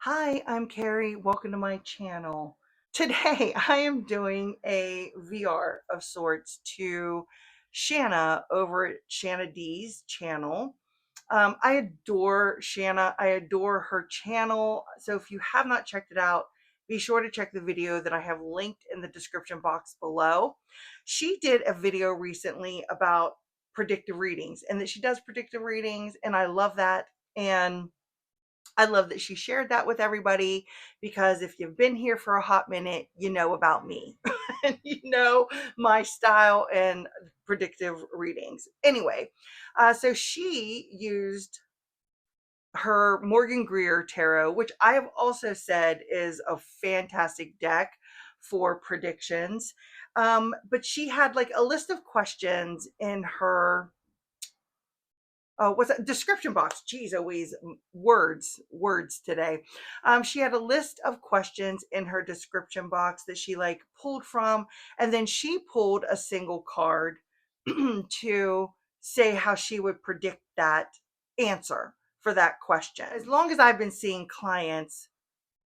Hi, I'm Carrie. Welcome to my channel. Today I am doing a VR of sorts to Shanna over at Shanna D's channel. I adore Shanna. I adore her channel. So if you have not checked it out, be sure to check the video that I have linked in the description box below. She did a video recently about predictive readings and that she does predictive readings, and I love that. And I love that she shared that with everybody because if you've been here for a hot minute, you know about me and you know my style and predictive readings. Anyway, so she used her Morgan Greer tarot, which I have also said is a fantastic deck for predictions. But she had like a list of questions in her what's that description box. Geez, always words today. She had a list of questions in her description box that she like pulled from, and then she pulled a single card to say how she would predict that answer for that question. As long as I've been seeing clients,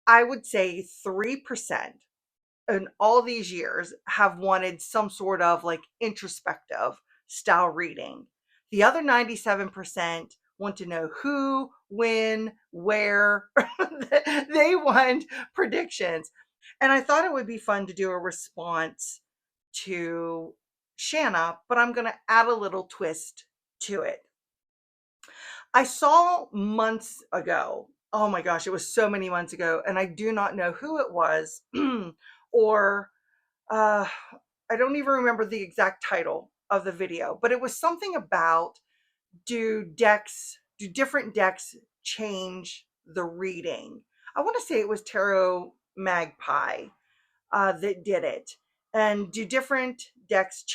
I would say 3% in all these years have wanted some sort of like introspective style reading. The other 97% want to know who, when, where. They want predictions. And I thought it would be fun to do a response to Shanna, but I'm going to add a little twist to it. I saw months ago, oh my gosh, it was so many months ago, and I do not know who it was or uh, I don't even remember the exact title of the video, but it was something about do different decks change the reading? I want to say it was Tarot Magpie that did it. And do different decks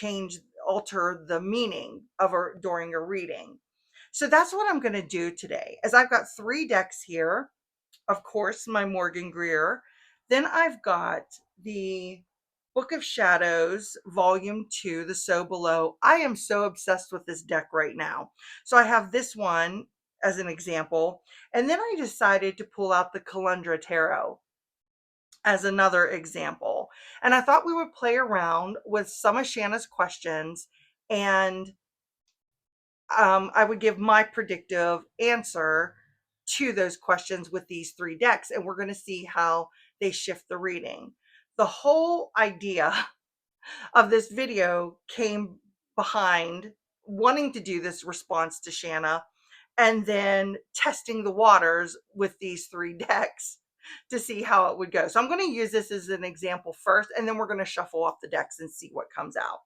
alter the meaning of during a reading? So that's what I'm going to do today. As I've got three decks here, of course, my Morgan Greer. Then I've got the Book of Shadows, Volume 2, The So Below. I am so obsessed with this deck right now. So I have this one as an example. And then I decided to pull out the Calandra Tarot as another example. And I thought we would play around with some of Shanna's questions, and I would give my predictive answer to those questions with these three decks, and we're going to see how they shift the reading. The whole idea of this video came behind wanting to do this response to Shanna and then testing the waters with these three decks to see how it would go. So I'm going to use this as an example first, and then we're going to shuffle off the decks and see what comes out.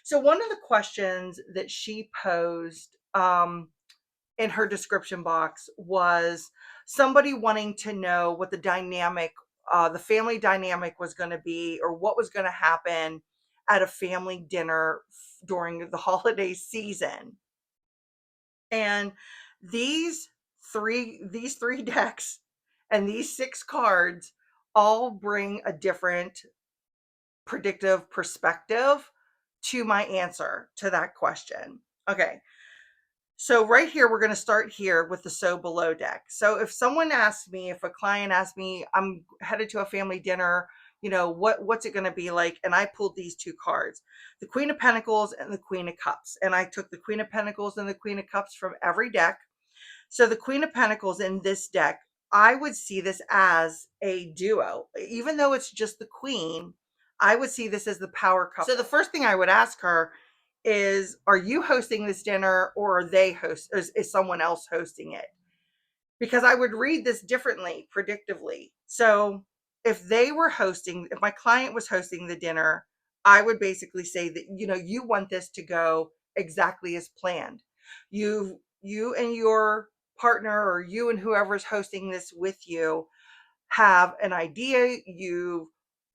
So one of the questions that she posed in her description box was somebody wanting to know what the family dynamic was going to be, or what was going to happen at a family dinner during the holiday season. And these three decks and these six cards all bring a different predictive perspective to my answer to that question. Okay. So right here, we're going to start here with the So Below deck. So if a client asks me, I'm headed to a family dinner, what's it going to be like? And I pulled these two cards, the Queen of Pentacles and the Queen of Cups. And I took the Queen of Pentacles and the Queen of Cups from every deck. So the Queen of Pentacles in this deck, I would see this as a duo. Even though it's just the Queen, I would see this as the power couple. So the first thing I would ask her is, are you hosting this dinner, or is someone else hosting it? Because I would read this differently, predictively. So if my client was hosting the dinner, I would basically say that, you want this to go exactly as planned. You and your partner, or you and whoever's hosting this with you, have an idea.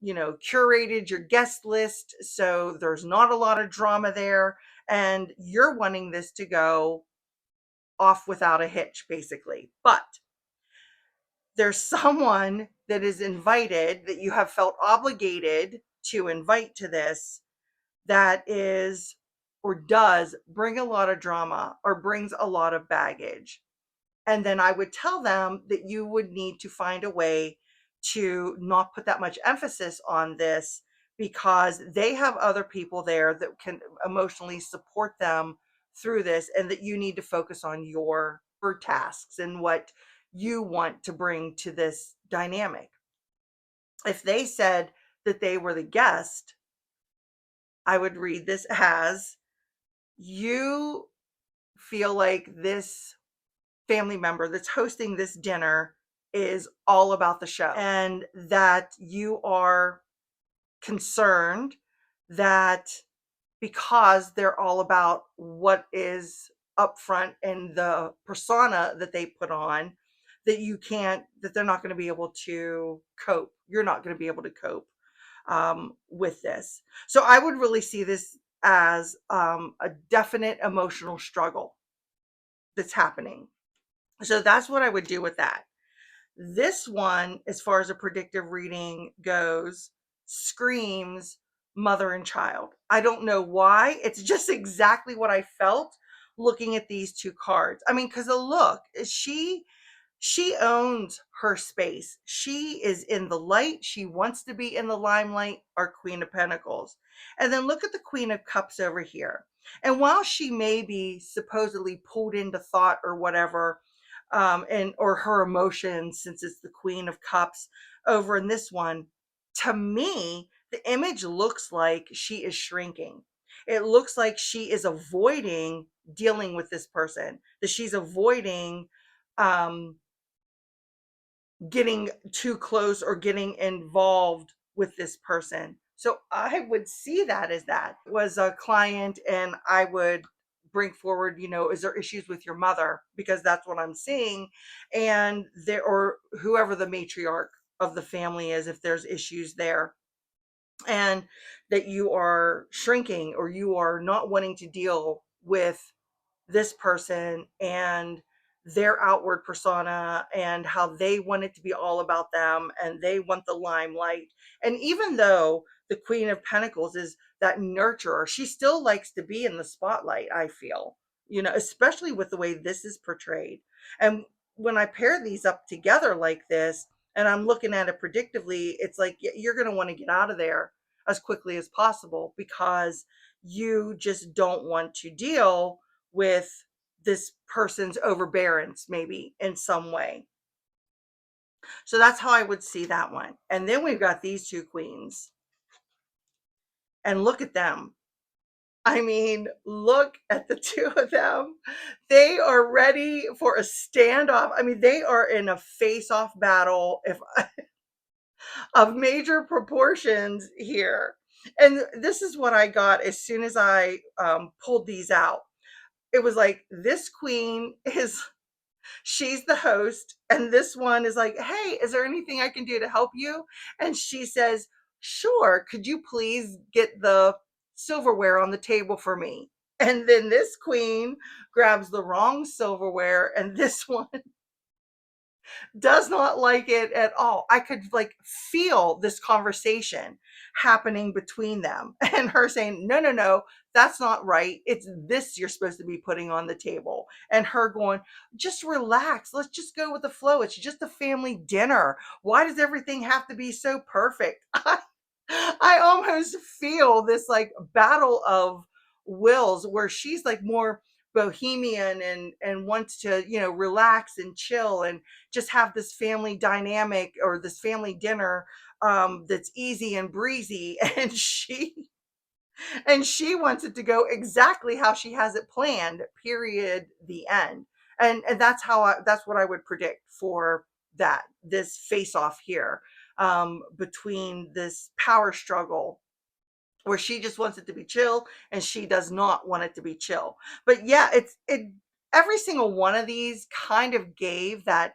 Curated your guest list, so there's not a lot of drama there, and you're wanting this to go off without a hitch, basically. But there's someone that is invited, that you have felt obligated to invite to this, that is or does bring a lot of drama or brings a lot of baggage. And then I would tell them that you would need to find a way to not put that much emphasis on this, because they have other people there that can emotionally support them through this, and that you need to focus on your tasks and what you want to bring to this dynamic. If they said that they were the guest, I would read this as, you feel like this family member that's hosting this dinner is all about the show, and that you are concerned that because they're all about what is up front and the persona that they put on, that you can't, that they're not going to be able to cope. You're not going to be able to cope with this. So I would really see this as a definite emotional struggle that's happening. So that's what I would do with that. This one, as far as a predictive reading goes, screams mother and child. I don't know why. It's just exactly what I felt looking at these two cards. I mean, because look, she owns her space. She is in the light. She wants to be in the limelight, our Queen of Pentacles. And then look at the Queen of Cups over here. And while she may be supposedly pulled into thought or whatever, and or her emotions, since it's the Queen of Cups over in this one, to me, the image looks like she is shrinking. It looks like she is avoiding dealing with this person, that she's avoiding um, getting too close or getting involved with this person. So I would see that as that was a client, and I would bring forward, is there issues with your mother? Because that's what I'm seeing. And there, or whoever the matriarch of the family is, if there's issues there, and that you are shrinking or you are not wanting to deal with this person and their outward persona and how they want it to be all about them and they want the limelight. And even though the Queen of Pentacles is that nurturer, she still likes to be in the spotlight, I feel, especially with the way this is portrayed. And when I pair these up together like this, and I'm looking at it predictively, it's like you're going to want to get out of there as quickly as possible, because you just don't want to deal with this person's overbearance, maybe in some way. So that's how I would see that one. And then we've got these two queens, and look at them. I mean, look at the two of them. They are ready for a standoff. I mean, they are in a face-off battle of major proportions here. And this is what I got as soon as I pulled these out. It was like, this queen is, she's the host, and this one is like, hey, is there anything I can do to help you? And she says, sure, could you please get the silverware on the table for me? And then this queen grabs the wrong silverware, and this one does not like it at all. I could like feel this conversation happening between them, and her saying, no, no, no, that's not right. It's this you're supposed to be putting on the table. And her going, just relax. Let's just go with the flow. It's just a family dinner. Why does everything have to be so perfect? I almost feel this like battle of wills, where she's like more bohemian and wants to, relax and chill and just have this family dynamic or this family dinner that's easy and breezy. And she wants it to go exactly how she has it planned, period, the end. And that's what I would predict for this face off here, between this power struggle, where she just wants it to be chill and she does not want it to be chill. But yeah, it every single one of these kind of gave that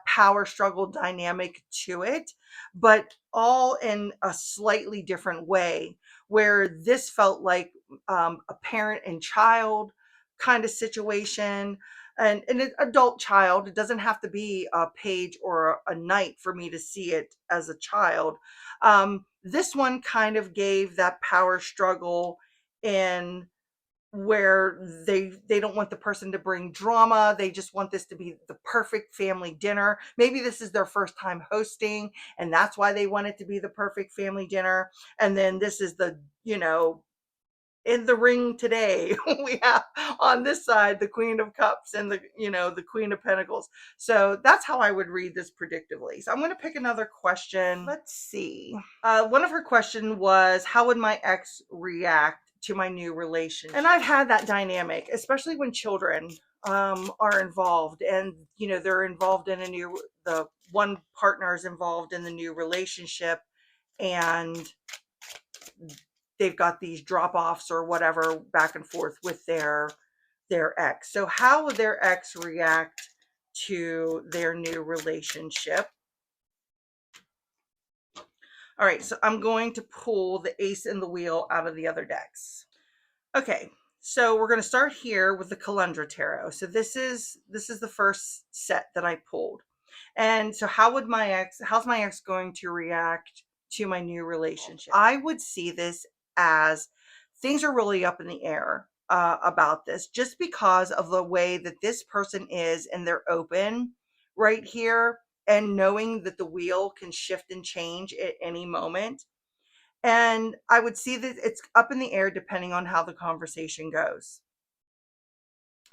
power struggle dynamic to it, but all in a slightly different way, where this felt like a parent and child kind of situation, and an adult child. It doesn't have to be a page or a knight for me to see it as a child. This one kind of gave that power struggle in where they don't want the person to bring drama. They just want this to be the perfect family dinner. Maybe this is their first time hosting, and that's why they want it to be the perfect family dinner. And then this is the, in the ring today, we have on this side the Queen of Cups and the Queen of Pentacles. So that's how I would read this predictively. So I'm going to pick another question. Let's see. One of her question was, how would my ex react to my new relationship? And I've had that dynamic, especially when children are involved, and they're involved in the one partner is involved in the new relationship, and they've got these drop-offs or whatever back and forth with their ex. So how would their ex react to their new relationship? All right, so I'm going to pull the Ace and the Wheel out of the other decks. Okay, so we're going to start here with the Calandra Tarot. So this is the first set that I pulled. And so how's my ex going to react to my new relationship? I would see this as things are really up in the air about this, just because of the way that this person is, and they're open right here, and knowing that the wheel can shift and change at any moment. And I would see that it's up in the air depending on how the conversation goes.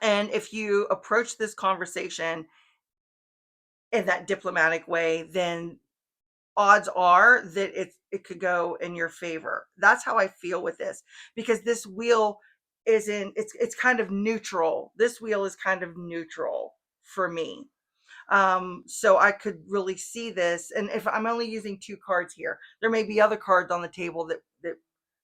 And if you approach this conversation in that diplomatic way, then odds are that it could go in your favor. That's how I feel with this, because this wheel it's kind of neutral. This wheel is kind of neutral for me. So I could really see this. And if I'm only using two cards here, there may be other cards on the table that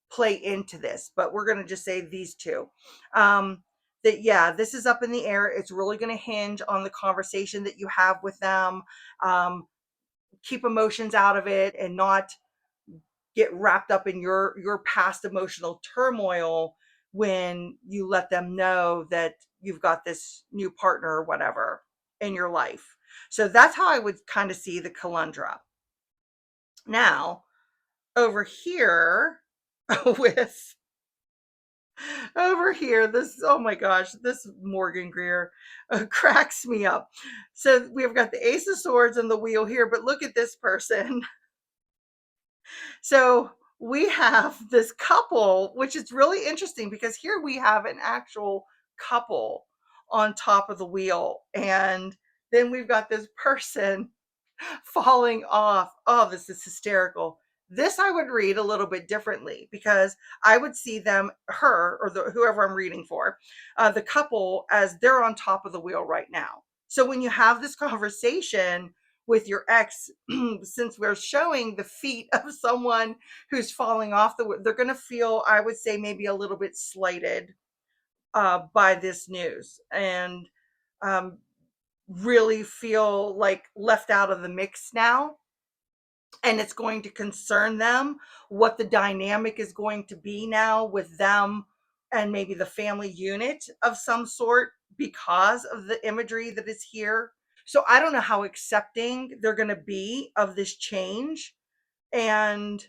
play into this, but we're going to just say these two. That, yeah, this is up in the air. It's really going to hinge on the conversation that you have with them. Keep emotions out of it and not get wrapped up in your past emotional turmoil when you let them know that you've got this new partner or whatever in your life. So that's how I would kind of see the Calandra. Now, over here with over here, this, oh my gosh, this Morgan Greer cracks me up. So we've got the Ace of Swords and the wheel here, but look at this person. So we have this couple, which is really interesting, because here we have an actual couple on top of the wheel, and then we've got this person falling off. Oh, this is hysterical. This I would read a little bit differently, because I would see them, her, or whoever I'm reading for, the couple, as they're on top of the wheel right now. So when you have this conversation with your ex, since we're showing the feet of someone who's falling off they're going to feel, I would say, maybe a little bit slighted by this news, and um, really feel like left out of the mix now. And it's going to concern them what the dynamic is going to be now with them and maybe the family unit of some sort, because of the imagery that is here. So I don't know how accepting they're going to be of this change. And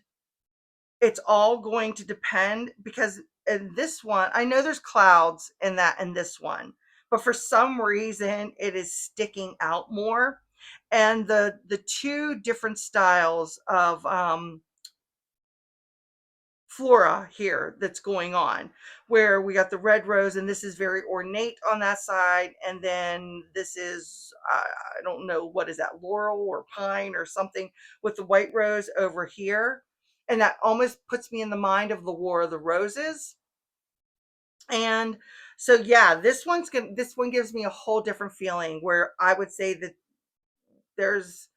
it's all going to depend, because in this one, I know there's clouds in this one, but for some reason it is sticking out more. And the two different styles of flora here that's going on, where we got the red rose, and this is very ornate on that side, and then this is I don't know, what is that, laurel or pine or something, with the white rose over here. And that almost puts me in the mind of the War of the Roses. And so, yeah, this one gives me a whole different feeling, where I would say that there's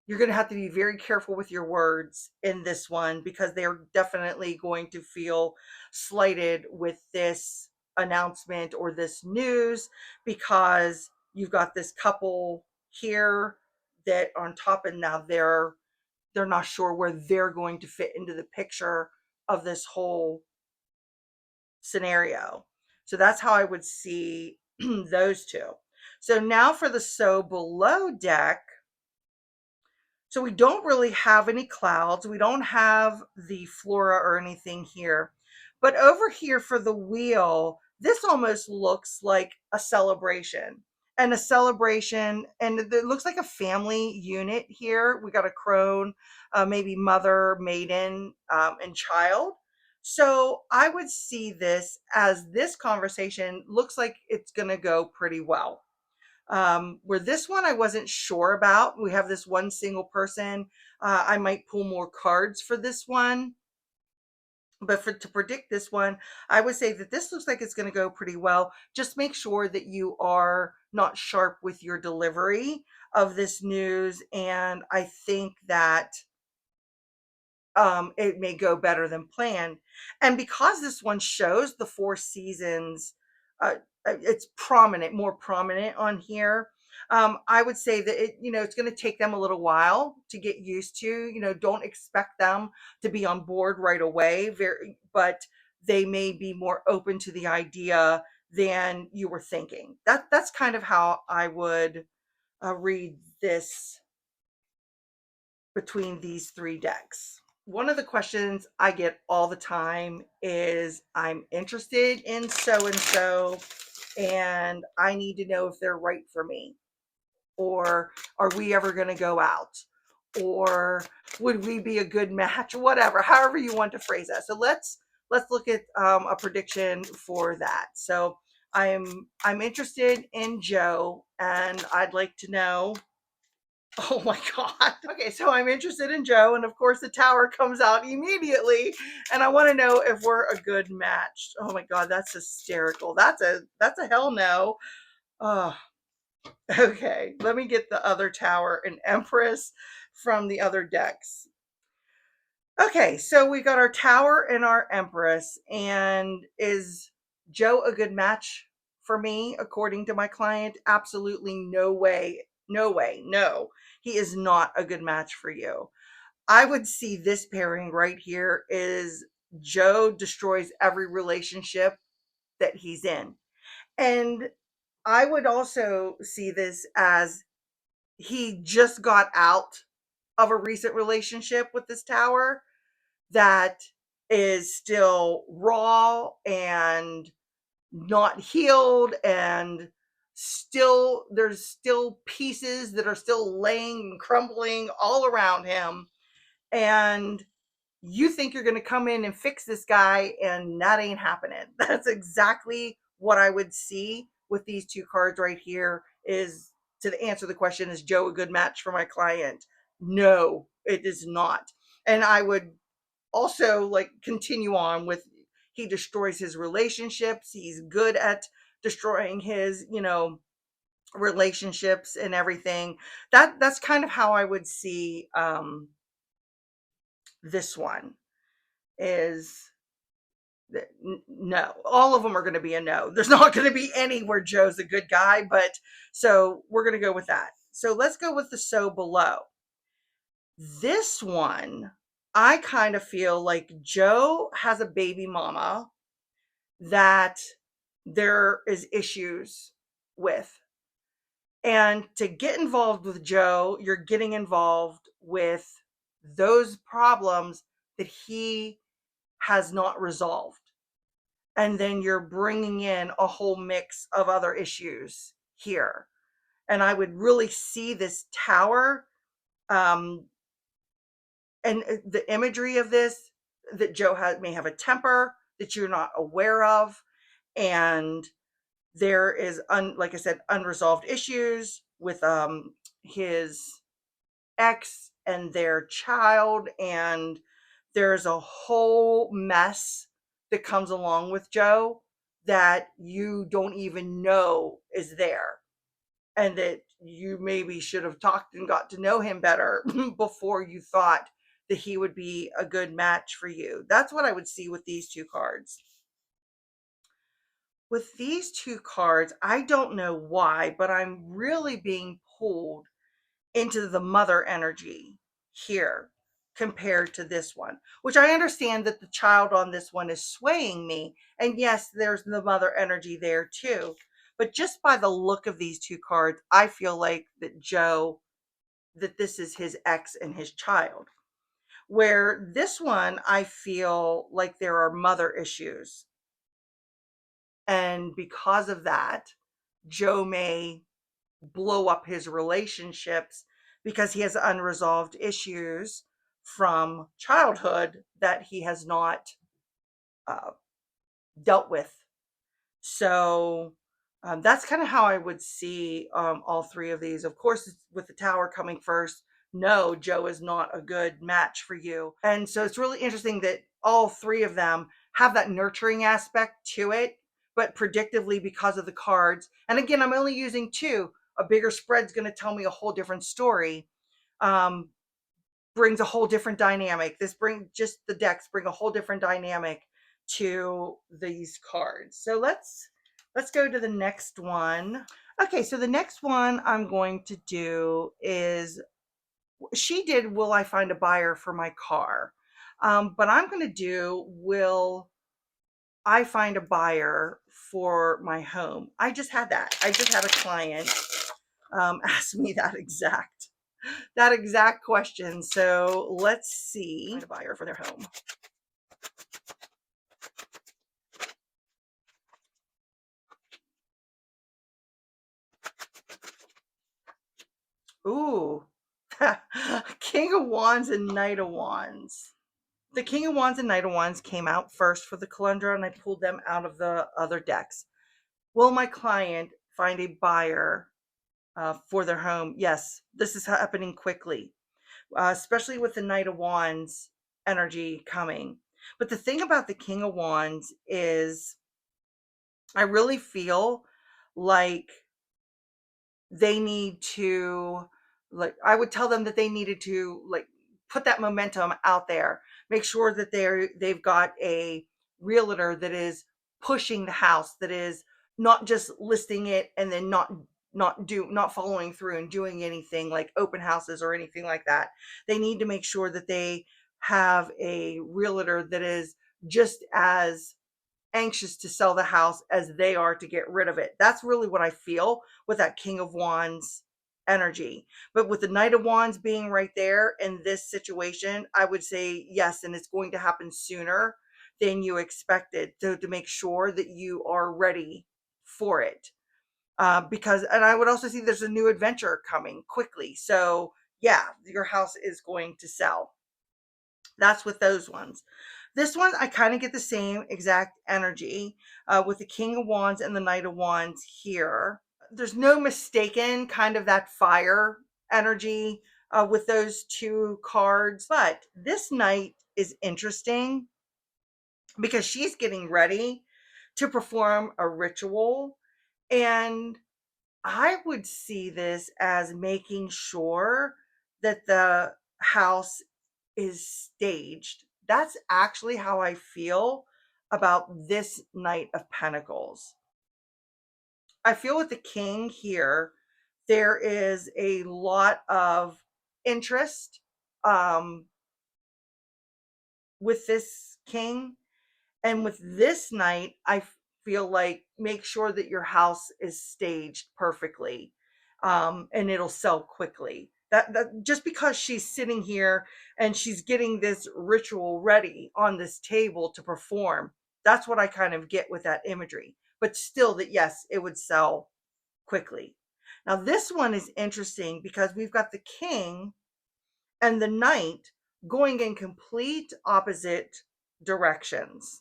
you're going to have to be very careful with your words in this one, because they're definitely going to feel slighted with this announcement or this news, because you've got this couple here that on top, and now they're not sure where they're going to fit into the picture of this whole scenario. So that's how I would see those two. So now for the So Below deck. So we don't really have any clouds. We don't have the flora or anything here. But over here for the wheel, This almost looks like a celebration, and it looks like a family unit here. We got a crone, maybe mother, maiden, and child. So I would see this as this conversation looks like it's going to go pretty well. Where this one I wasn't sure about. We have this one single person. I might pull more cards for this one, but for to predict this one, I would say that this looks like it's going to go pretty well. Just make sure that you are not sharp with your delivery of this news, and I think that it may go better than planned. And because this one shows the four seasons, uh, it's prominent, more prominent on here. I would say that it's going to take them a little while to get used to. Don't expect them to be on board right away. But they may be more open to the idea than you were thinking. That's kind of how I would read this between these three decks. One of the questions I get all the time is, I'm interested in so and so, and I need to know if they're right for me, or are we ever going to go out, or would we be a good match, whatever, however you want to phrase that. So let's look at a prediction for that. So I'm interested in Joe, and I'd like to know. Oh my God. Okay, so I'm interested in Joe, and of course the tower comes out immediately, and I want to know if we're a good match. Oh my God, that's hysterical. That's a hell no. Oh, okay. Let me get the other tower and Empress from the other decks. Okay, so we got our tower and our Empress, and is Joe a good match for me, according to my client? Absolutely no way. No way. No, he is not a good match for you. I would see this pairing right here is Joe destroys every relationship that he's in. And I would also see this as he just got out of a recent relationship with this tower that is still raw and not healed, and still there's still pieces that are still laying and crumbling all around him, and you think you're going to come in and fix this guy, and that ain't happening. That's exactly what I would see with these two cards right here. Is to answer the question, is Joe a good match for my client? No, it is not. And I would also like continue on with, he destroys his relationships. He's good at destroying his relationships and everything. That's kind of how I would see this one is no. All of them are going to be a no. There's not going to be any where Joe's a good guy, but so we're going to go with that. So let's go with the so below. This one, I kind of feel like Joe has a baby mama that there is issues with. And to get involved with Joe, you're getting involved with those problems that he has not resolved. And then you're bringing in a whole mix of other issues here. And I would really see this tower, um, and the imagery of this, that may have a temper that you're not aware of, and there is like I said, unresolved issues with his ex and their child, and there's a whole mess that comes along with Joe that you don't even know is there, and that you maybe should have talked and got to know him better before you thought that he would be a good match for you. That's what I would see with these two cards. With these two cards, I don't know why, but I'm really being pulled into the mother energy here compared to this one, which I understand that the child on this one is swaying me. And yes, there's the mother energy there too. But just by the look of these two cards, I feel like that this is his ex and his child. Where this one, I feel like there are mother issues And because of that, Joe may blow up his relationships because he has unresolved issues from childhood that he has not uh, dealt with. So that's kind of how I would see all three of these. Of course, with the tower coming first, no, Joe is not a good match for you. And so it's really interesting that all three of them have that nurturing aspect to it, but predictively because of the cards. And again, I'm only using two. A bigger spread's going to tell me a whole different story. Um, brings a whole different dynamic. This bring just the decks bring a whole different dynamic to these cards. So let's go to the next one. Okay, so the next one I'm going to do is she did will I find a buyer for my car? But I'm going to do will I find a buyer for my home? I just had that. I just had a client ask me that exact question. So let's see. Find a buyer for their home. Ooh, King of Wands and Knight of Wands. The King of Wands and Knight of Wands came out first for the Calandra, and I pulled them out of the other decks. Will my client find a buyer for their home? Yes, this is happening quickly, especially with the Knight of Wands energy coming. But the thing about the King of Wands is I really feel like they need to, like, I would tell them that they needed to, like, put that momentum out there, make sure that they've got a realtor that is pushing the house, that is not just listing it and then not following through and doing anything like open houses or anything like that. They need to make sure that they have a realtor that is just as anxious to sell the house as they are to get rid of it. That's really what I feel with that King of Wands energy. But with the Knight of Wands being right there in this situation, I would say yes, and it's going to happen sooner than you expected. So to make sure that you are ready for it. Because, and I would also see there's a new adventure coming quickly. So yeah, your house is going to sell. That's with those ones. This one, I kind of get the same exact energy with the King of Wands and the Knight of Wands here. There's no mistaken kind of that fire energy with those two cards. But this Knight is interesting because she's getting ready to perform a ritual. And I would see this as making sure that the house is staged. That's actually how I feel about this Knight of Pentacles. I feel with the King here, there is a lot of interest um, with this King. And with this Knight, I feel like make sure that your house is staged perfectly, and it'll sell quickly. That just because she's sitting here and she's getting this ritual ready on this table to perform, that's what I kind of get with that imagery. But still, that yes, it would sell quickly. Now this one is interesting because we've got the King and the Knight going in complete opposite directions.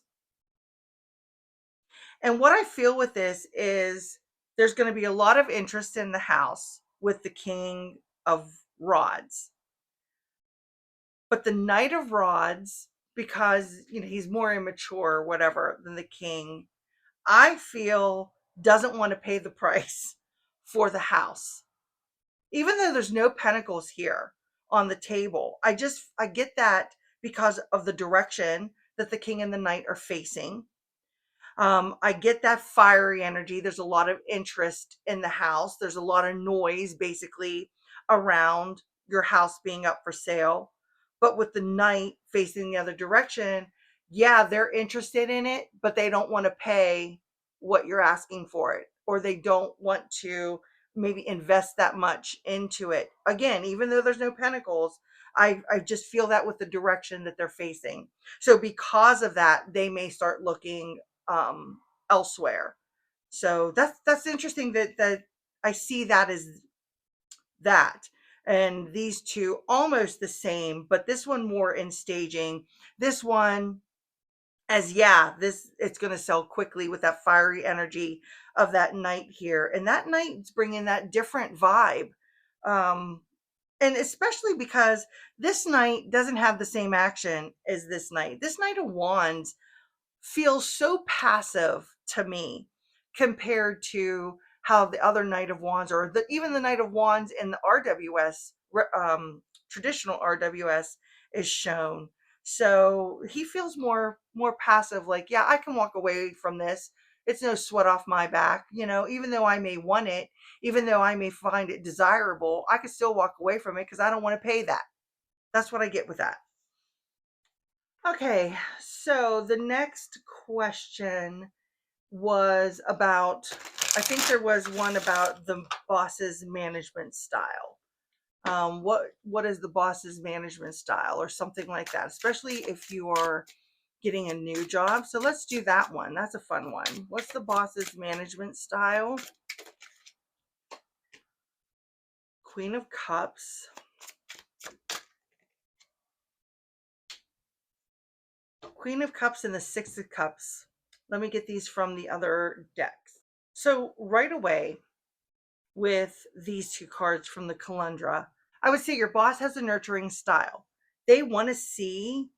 And what I feel with this is there's going to be a lot of interest in the house with the King of Rods. But the Knight of Rods, because he's more immature or whatever than the King, I feel doesn't want to pay the price for the house. Even though there's no pentacles here on the table, I get that because of the direction that the King and the Knight are facing. I get that fiery energy. There's a lot of interest in the house. There's a lot of noise basically around your house being up for sale. But with the Knight facing the other direction, yeah, they're interested in it, but they don't want to pay what you're asking for it, or they don't want to maybe invest that much into it. Again, even though there's no pentacles, I just feel that with the direction that they're facing. So because of that, they may start looking elsewhere. So that's interesting that I see that as that. And these two almost the same, but this one more in staging. This one as yeah, this it's going to sell quickly with that fiery energy of that knight here. And that knight's bringing that different vibe. Um and especially because this knight doesn't have the same action as this knight. This knight of wands feels so passive to me compared to how the other Knight of Wands or even the Knight of Wands in the RWS, traditional RWS, is shown. So he feels more passive, like, yeah, I can walk away from this. It's no sweat off my back. Even though I may want it, even though I may find it desirable, I can still walk away from it because I don't want to pay that. That's what I get with that. Okay, so the next question was about, I think there was one about the boss's management style. What is the boss's management style or something like that, especially if you are getting a new job. So let's do that one. That's a fun one. What's the boss's management style? Queen of Cups. Queen of Cups and the Six of Cups. Let me get these from the other decks. So right away, with these two cards from the Calandra, I would say your boss has a nurturing style. They want to see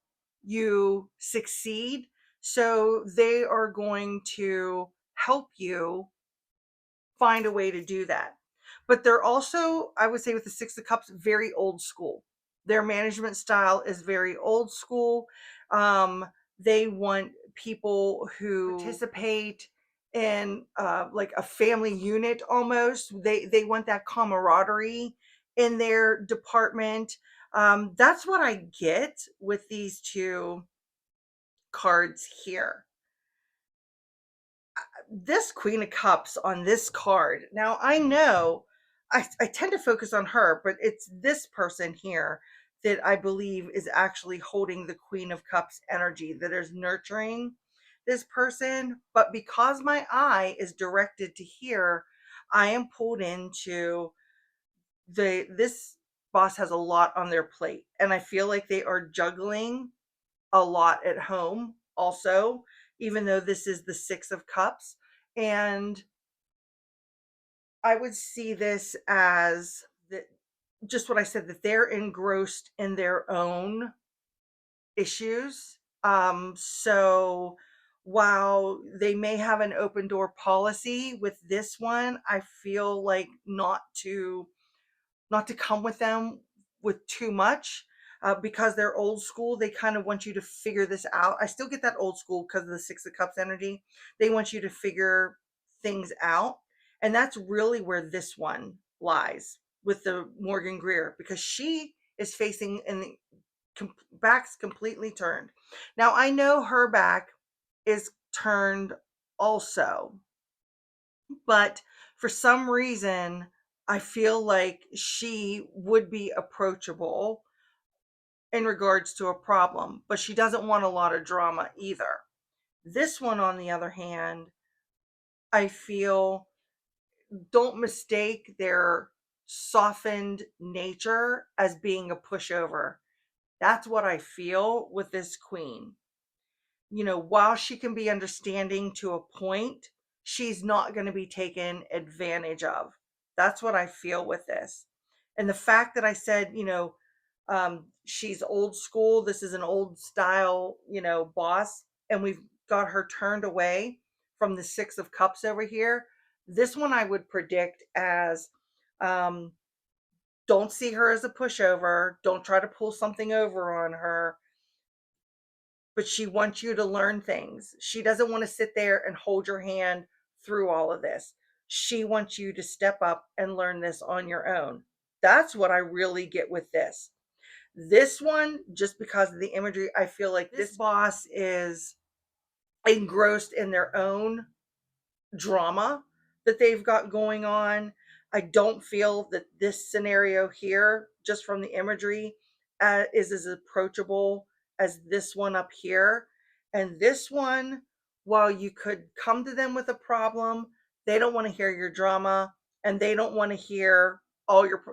you succeed. So they are going to help you find a way to do that. But they're also, I would say, with the Six of Cups, very old school. Their management style is very old school. They want people who participate in like a family unit almost. They want that camaraderie in their department. That's what I get with these two cards here. This Queen of Cups on this card. Now I know I tend to focus on her, but it's this person here that I believe is actually holding the Queen of Cups energy, that is nurturing this person. But because my eye is directed to here, I am pulled into this boss has a lot on their plate. And I feel like they are juggling a lot at home also, even though this is the Six of Cups. And I would see this as just what I said, that they're engrossed in their own issues. So while they may have an open door policy with this one, I feel like not to come with them with too much, because they're old school. They kind of want you to figure this out. I still get that old school because of the Six of Cups energy. They want you to figure things out. And that's really where this one lies with the Morgan Greer, because she is facing and back's completely turned. Now I know her back is turned also, but for some reason, I feel like she would be approachable in regards to a problem, but she doesn't want a lot of drama either. This one, on the other hand, I feel, don't mistake their softened nature as being a pushover. That's what I feel with this queen. While she can be understanding to a point, she's not going to be taken advantage of. That's what I feel with this. And the fact that I said, she's old school, this is an old style, boss, and we've got her turned away from the Six of Cups over here. This one I would predict as, um, don't see her as a pushover. Don't try to pull something over on her, but she wants you to learn things. She doesn't want to sit there and hold your hand through all of this. She wants you to step up and learn this on your own. That's what I really get with this. This one, just because of the imagery, I feel like this boss is engrossed in their own drama that they've got going on. I don't feel that this scenario here, just from the imagery, is as approachable as this one up here. And this one while you could come to them with a problem, they don't want to hear your drama, and they don't want to hear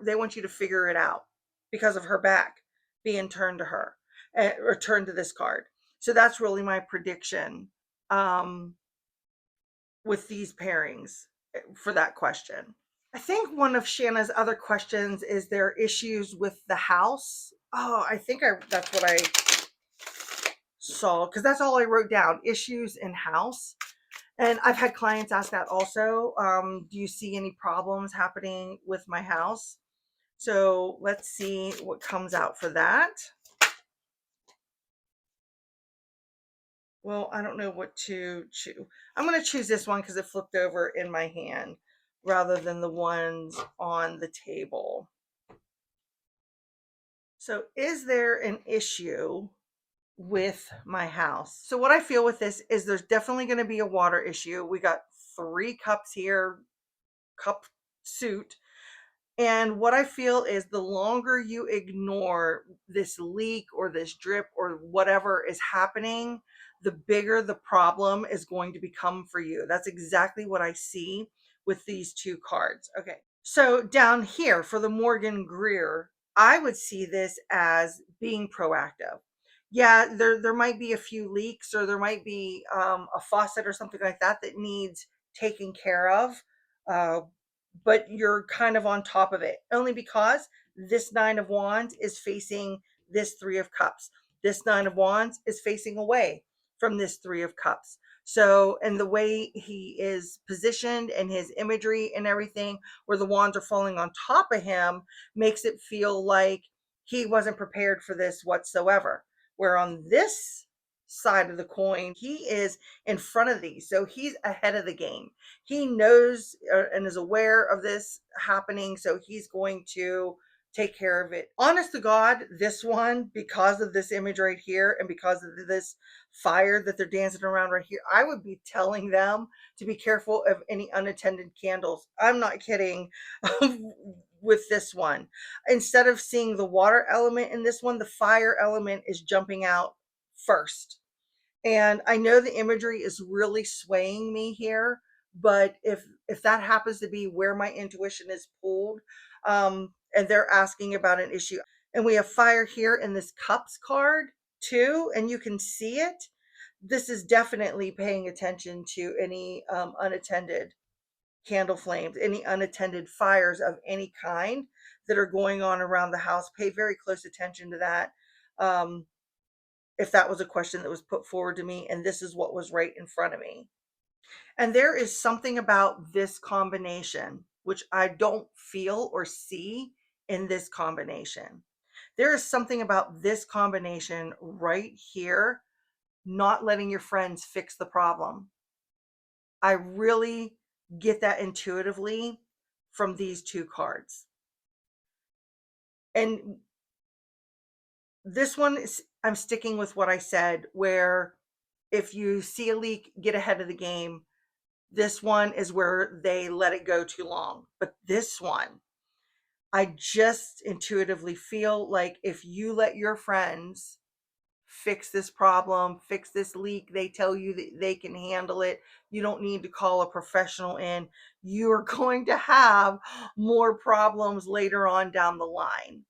they want you to figure it out because of her back being turned to her, or turned to this card. So that's really my prediction, um, with these pairings, for that question. I think one of Shanna's other questions is there issues with the house. Oh, I think that's what I saw, because that's all I wrote down, issues in house. And I've had clients ask that also. Do you see any problems happening with my house? So let's see what comes out for that. Well, I don't know what to choose. I'm going to choose this one because it flipped over in my hand rather than the ones on the table. So, is there an issue with my house? So, what I feel with this is there's definitely going to be a water issue. We got 3 cups here, cup suit. And what I feel is the longer you ignore this leak or this drip or whatever is happening, the bigger the problem is going to become for you. That's exactly what I see with these 2 cards. Okay. So down here for the Morgan Greer, I would see this as being proactive. Yeah, there might be a few leaks, or there might be a faucet or something like that that needs taken care of. Uh, but you're kind of on top of it, only because this 9 of Wands is facing this 3 of Cups. This 9 of Wands is facing away from this 3 of Cups. So, and the way he is positioned and his imagery and everything, where the wands are falling on top of him, makes it feel like he wasn't prepared for this whatsoever. Where on this side of the coin, he is in front of these. So he's ahead of the game. He knows, and is aware of this happening. So he's going to take care of it. Honest to God, this one, because of this image right here and because of this fire that they're dancing around right here, I would be telling them to be careful of any unattended candles. I'm not kidding. With this one, instead of seeing the water element in this one, the fire element is jumping out first. And I know the imagery is really swaying me here, but if that happens to be where my intuition is pulled, and they're asking about an issue, and we have fire here in this cups card too, and you can see it, this is definitely paying attention to any unattended candle flames, any unattended fires of any kind that are going on around the house. Pay very close attention to that. Um, if that was a question that was put forward to me, and this is what was right in front of me. And there is something about this combination which I don't feel or see in this combination. There is something about this combination right here, not letting your friends fix the problem. I really get that intuitively from these 2 cards. And this one is, I'm sticking with what I said, where if you see a leak, get ahead of the game. This one is where they let it go too long. But this one, I just intuitively feel like if you let your friends fix this problem, fix this leak, they tell you that they can handle it. You don't need to call a professional in. You are going to have more problems later on down the line.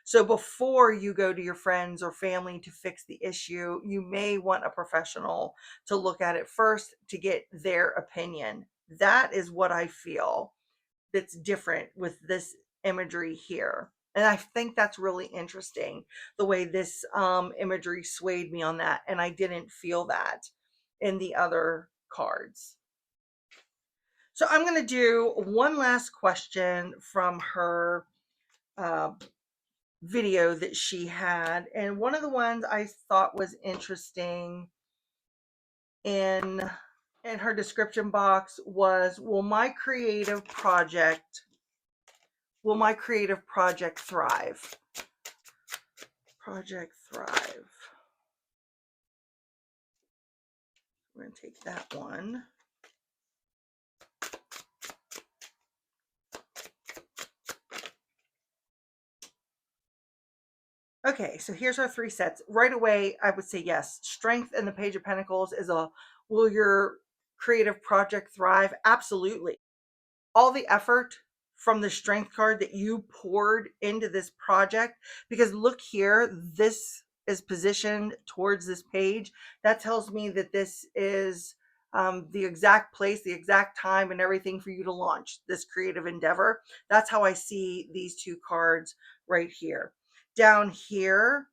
So before you go to your friends or family to fix the issue, you may want a professional to look at it first to get their opinion. That is what I feel that's different with this imagery here. And I think that's really interesting, the way this imagery swayed me on that. And I didn't feel that in the other cards. So I'm going to do one last question from her uh, video that she had. And one of the ones I thought was interesting in her description box was, will my creative project thrive? Project thrive. We're going to take that one. Okay, so here's our 3 sets. Right away, I would say yes. Strength and the Page of Pentacles is a Will your creative project thrive? Absolutely. All the effort from the strength card that you poured into this project, because look here, this is positioned towards this page. That tells me that this is the exact place, the exact time, and everything for you to launch this creative endeavor. That's how I see these two cards right here. Down here,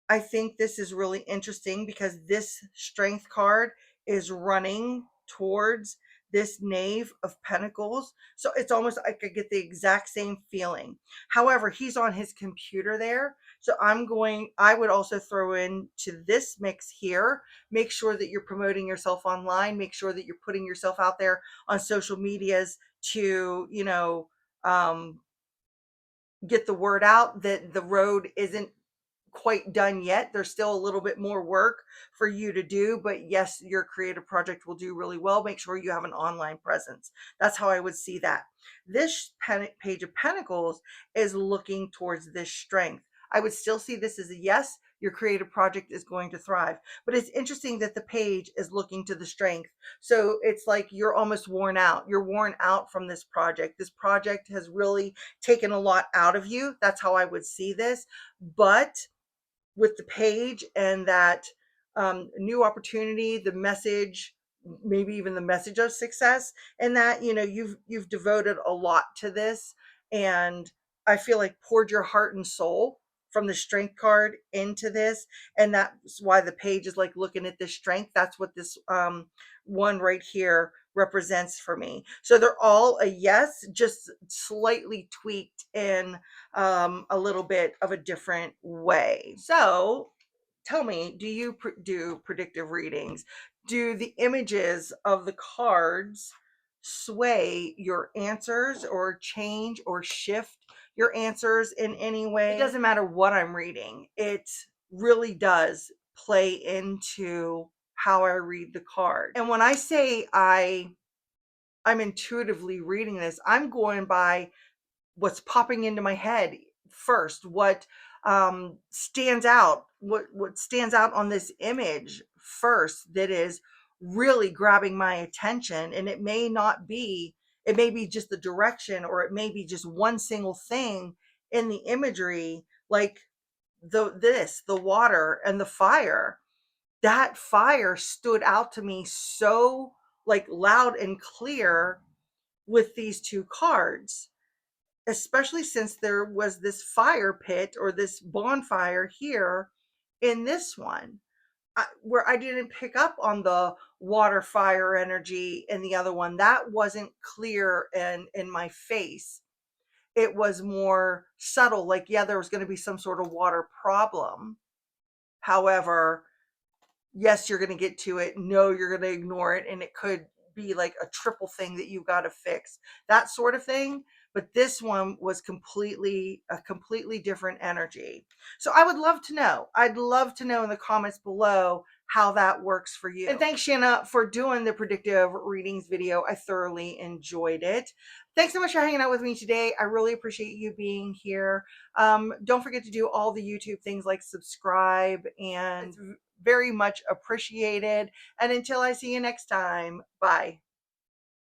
I think this is really interesting because this strength card is running towards this knave of pentacles. So it's almost like I get the exact same feeling. However, he's on his computer there. So I would also throw in to this mix here. Make sure that you're promoting yourself online. Make sure that you're putting yourself out there on social medias to, get the word out that the road isn't quite done yet. There's still a little bit more work for you to do, but yes, your creative project will do really well. Make sure you have an online presence. That's how I would see that. This page of pentacles is looking towards this strength. I would still see this as a yes, your creative project is going to thrive. But it's interesting that the page is looking to the strength. So it's like you're almost worn out. You're worn out from this project. This project has really taken a lot out of you. That's how I would see this. But with the page and that new opportunity, the message, maybe even the message of success, and that you've devoted a lot to this, and I feel like poured your heart and soul from the strength card into this, and that's why the page is like looking at this strength. That's what this one right here represents for me. So they're all a yes, just slightly tweaked in a little bit of a different way. So tell me, do you do predictive readings? Do the images of the cards sway your answers or change or shift your answers in any way? It doesn't matter what I'm reading. It really does play into how I read the card. And when I say I'm intuitively reading this, I'm going by what's popping into my head first, what stands out, what stands out on this image first that is really grabbing my attention. And it may be just the direction, or it may be just one single thing in the imagery, like the water and the fire. That fire stood out to me so like loud and clear with these two cards, especially since there was this fire pit or this bonfire here in this one, where I didn't pick up on the water fire energy in the other one. That wasn't clear and in my face. It was more subtle, like, yeah, there was going to be some sort of water problem. However, yes, you're going to get to it. No, you're going to ignore it. And it could be like a triple thing that you got to fix, that sort of thing. But this one was a completely different energy. So I would love to know. I'd love to know in the comments below how that works for you. And thanks, Shanna, for doing the predictive readings video. I thoroughly enjoyed it. Thanks so much for hanging out with me today. I really appreciate you being here. Don't forget to do all the YouTube things like subscribe, and very much appreciated. And until I see you next time, bye.